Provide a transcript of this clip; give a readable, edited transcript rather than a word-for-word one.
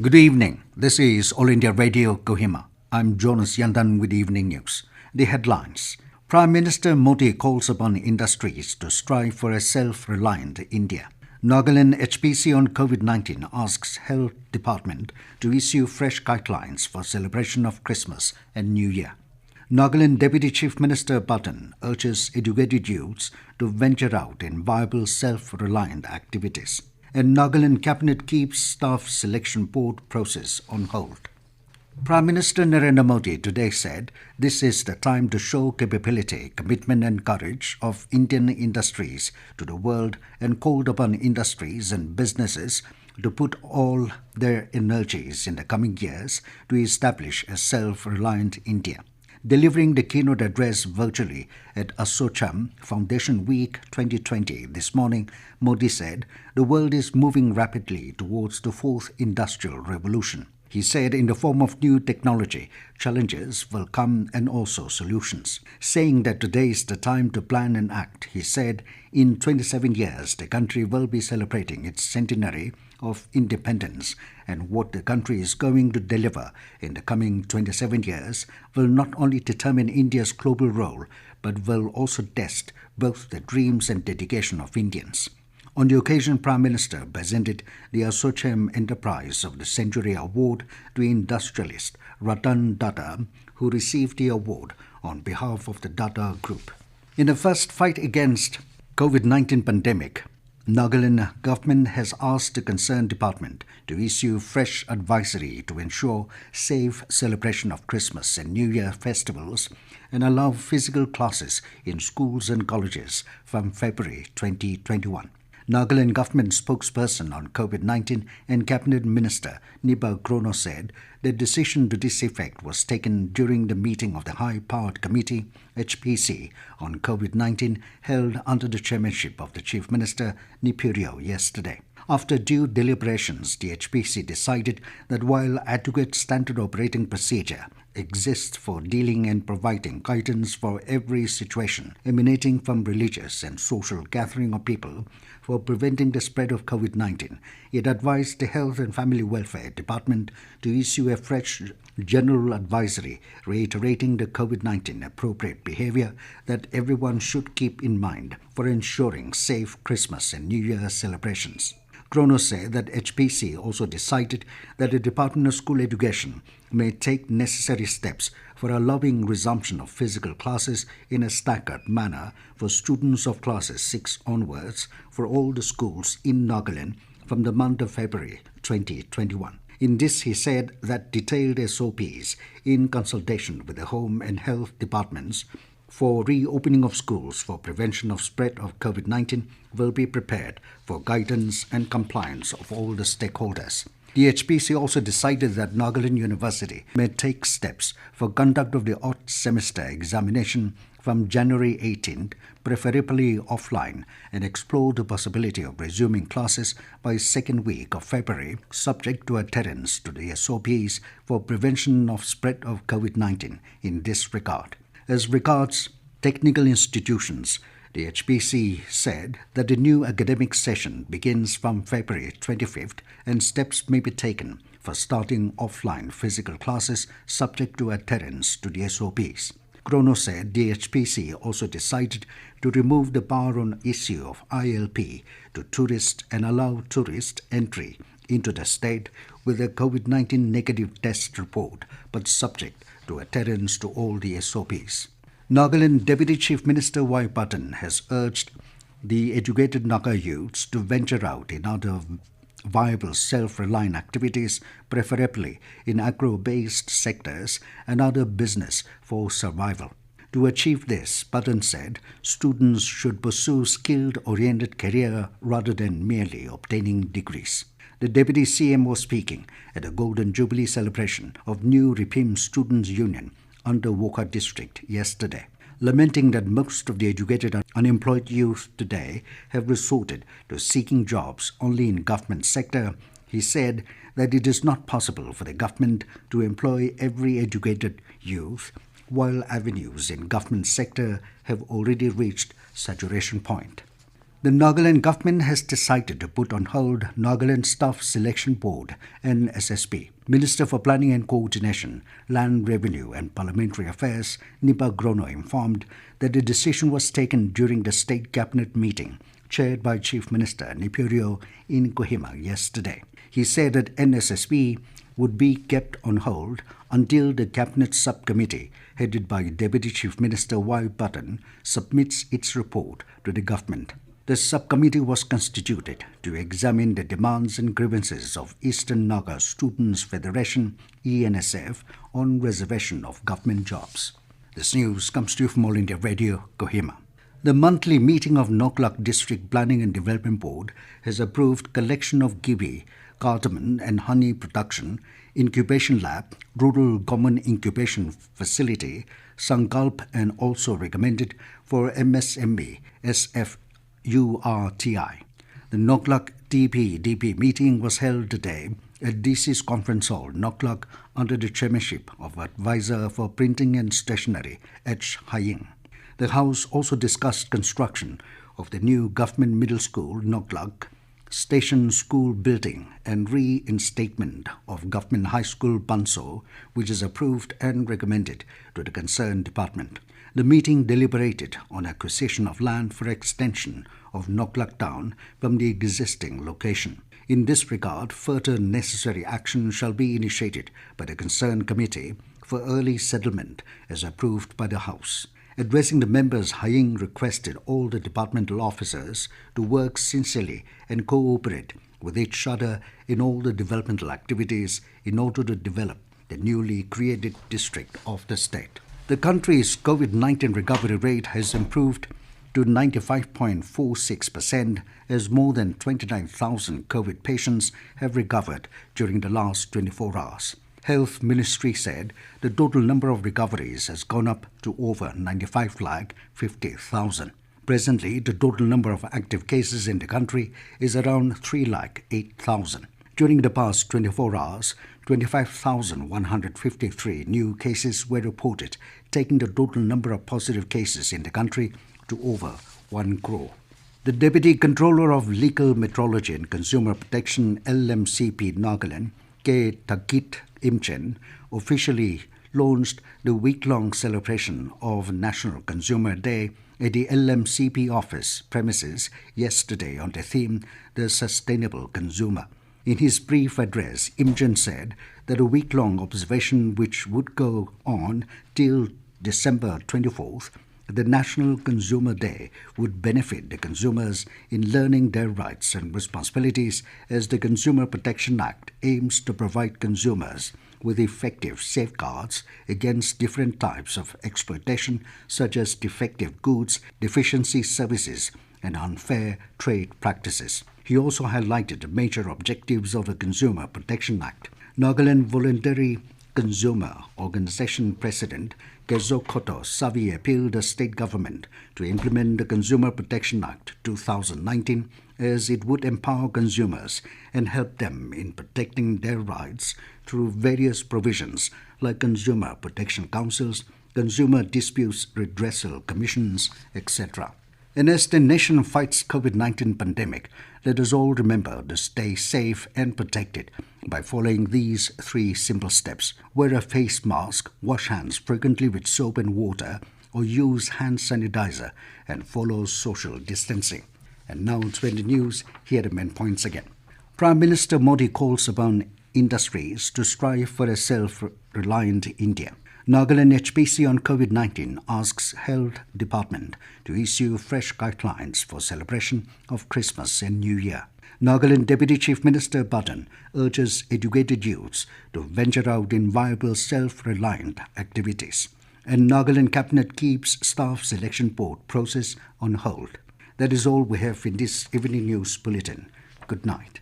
Good evening. This is All India Radio Kohima. I'm Jonas Yandan with Evening News. The headlines. Prime Minister Modi calls upon industries to strive for a self-reliant India. Nagaland HPC on COVID-19 asks Health Department to issue fresh guidelines for celebration of Christmas and New Year. Nagaland Deputy Chief Minister Patton urges educated youths to venture out in viable self-reliant activities. And Nagaland Cabinet keeps staff selection board process on hold. Prime Minister Narendra Modi today said this is the time to show capability, commitment and courage of Indian industries to the world and called upon industries and businesses to put all their energies in the coming years to establish a self-reliant India. Delivering the keynote address virtually at Assocham Foundation Week 2020 this morning, Modi said the world is moving rapidly towards the fourth industrial revolution. He said in the form of new technology, challenges will come and also solutions. Saying that today is the time to plan and act, he said in 27 years the country will be celebrating its centenary of independence, and what the country is going to deliver in the coming 27 years will not only determine India's global role but will also test both the dreams and dedication of Indians. On the occasion, Prime Minister presented the Assocham Enterprise of the Century Award to industrialist Ratan Datta, who received the award on behalf of the Datta Group. In the first fight against COVID-19 pandemic, Nagaland government has asked the concerned department to issue fresh advisory to ensure safe celebration of Christmas and New Year festivals and allow physical classes in schools and colleges from February 2021. Nagaland government spokesperson on COVID-19 and Cabinet Minister Niba Krono said the decision to this effect was taken during the meeting of the High-Powered Committee HPC on COVID-19 held under the chairmanship of the Chief Minister Nipurio yesterday. After due deliberations, the HPC decided that while adequate standard operating procedure exists for dealing and providing guidance for every situation emanating from religious and social gathering of people for preventing the spread of COVID-19, it advised the Health and Family Welfare Department to issue a fresh general advisory reiterating the COVID-19 appropriate behavior that everyone should keep in mind for ensuring safe Christmas and New Year celebrations. Kronos said that HPC also decided that the Department of School Education may take necessary steps for allowing resumption of physical classes in a staggered manner for students of classes 6 onwards for all the schools in Nagaland from the month of February 2021. In this, he said that detailed SOPs in consultation with the Home and Health departments for reopening of schools for prevention of spread of COVID-19 will be prepared for guidance and compliance of all the stakeholders. The HPC also decided that Nagaland University may take steps for conduct of the odd semester examination from January 18th, preferably offline, and explore the possibility of resuming classes by second week of February, subject to adherence to the SOPs for prevention of spread of COVID-19 in this regard. As regards technical institutions, the HPC said that the new academic session begins from February 25th and steps may be taken for starting offline physical classes subject to adherence to the SOPs. Krono said the HPC also decided to remove the bar on issue of ILP to tourists and allow tourist entry into the state with a COVID-19 negative test report, but subject to adherence to all the SOPs. Nagaland Deputy Chief Minister Y. Patton has urged the educated Naga youths to venture out in other viable self-reliant activities, preferably in agro-based sectors and other business for survival. To achieve this, Patton said, students should pursue skilled-oriented career rather than merely obtaining degrees. The Deputy CM was speaking at a Golden Jubilee celebration of New Ripim Students' Union under Wokha district yesterday. Lamenting that most of the educated and unemployed youth today have resorted to seeking jobs only in government sector, he said that it is not possible for the government to employ every educated youth, while avenues in government sector have already reached saturation point. The Nagaland government has decided to put on hold Nagaland Staff Selection Board (NSSB). Minister for Planning and Coordination, Land Revenue and Parliamentary Affairs, Nipa Grono, informed that the decision was taken during the State Cabinet meeting chaired by Chief Minister Nipurio in Kohima yesterday. He said that NSSB would be kept on hold until the Cabinet Subcommittee, headed by Deputy Chief Minister Patton, submits its report to the government. The subcommittee was constituted to examine the demands and grievances of Eastern Naga Students Federation (ENSF) on reservation of government jobs. This news comes to you from All India Radio, Kohima. The monthly meeting of Nagaland District Planning and Development Board has approved collection of kiwi, cardamom and honey production, incubation lab, rural government incubation facility, Sankalp, and also recommended for MSME SFURTI. The Nagaland DP meeting was held today at DC's Conference Hall, Nagaland, under the chairmanship of Advisor for Printing and Stationery, H. Haying. The House also discussed construction of the new Government Middle School, Nagaland, Station School building and reinstatement of Government High School, Banso, which is approved and recommended to the concerned department. The meeting deliberated on acquisition of land for extension of Nagaland town from the existing location. In this regard, further necessary action shall be initiated by the concerned committee for early settlement as approved by the House. Addressing the members, Haying requested all the departmental officers to work sincerely and cooperate with each other in all the developmental activities in order to develop the newly created district of the state. The country's COVID-19 recovery rate has improved to 95.46% as more than 29,000 COVID patients have recovered during the last 24 hours. Health Ministry said the total number of recoveries has gone up to over 95,50,000. Presently, the total number of active cases in the country is around 3,08,000. During the past 24 hours, 25,153 new cases were reported, taking the total number of positive cases in the country to over 1 crore. The Deputy Controller of Legal Metrology and Consumer Protection LMCP Nagaland, K. Takit Imchen, officially launched the week-long celebration of National Consumer Day at the LMCP office premises yesterday on the theme The Sustainable Consumer. In his brief address, Imchen said that a week-long observation which would go on till December 24th, the National Consumer Day, would benefit the consumers in learning their rights and responsibilities as the Consumer Protection Act aims to provide consumers with effective safeguards against different types of exploitation such as defective goods, deficiency services, and unfair trade practices. He also highlighted the major objectives of the Consumer Protection Act. Nagaland Voluntary Consumer Organization President Kezo Koto Savi appealed the state government to implement the Consumer Protection Act 2019 as it would empower consumers and help them in protecting their rights through various provisions like consumer protection councils, consumer disputes redressal commissions, etc. And as the nation fights COVID-19 pandemic, let us all remember to stay safe and protected by following these 3 simple steps. Wear a face mask, wash hands frequently with soap and water, or use hand sanitizer, and follow social distancing. And now to the news, here are the main points again. Prime Minister Modi calls upon industries to strive for a self-reliant India. Nagaland HPC on COVID-19 asks Health Department to issue fresh guidelines for celebration of Christmas and New Year. Nagaland Deputy Chief Minister Patton urges educated youths to venture out in viable self-reliant activities. And Nagaland Cabinet keeps staff selection board process on hold. That is all we have in this evening news bulletin. Good night.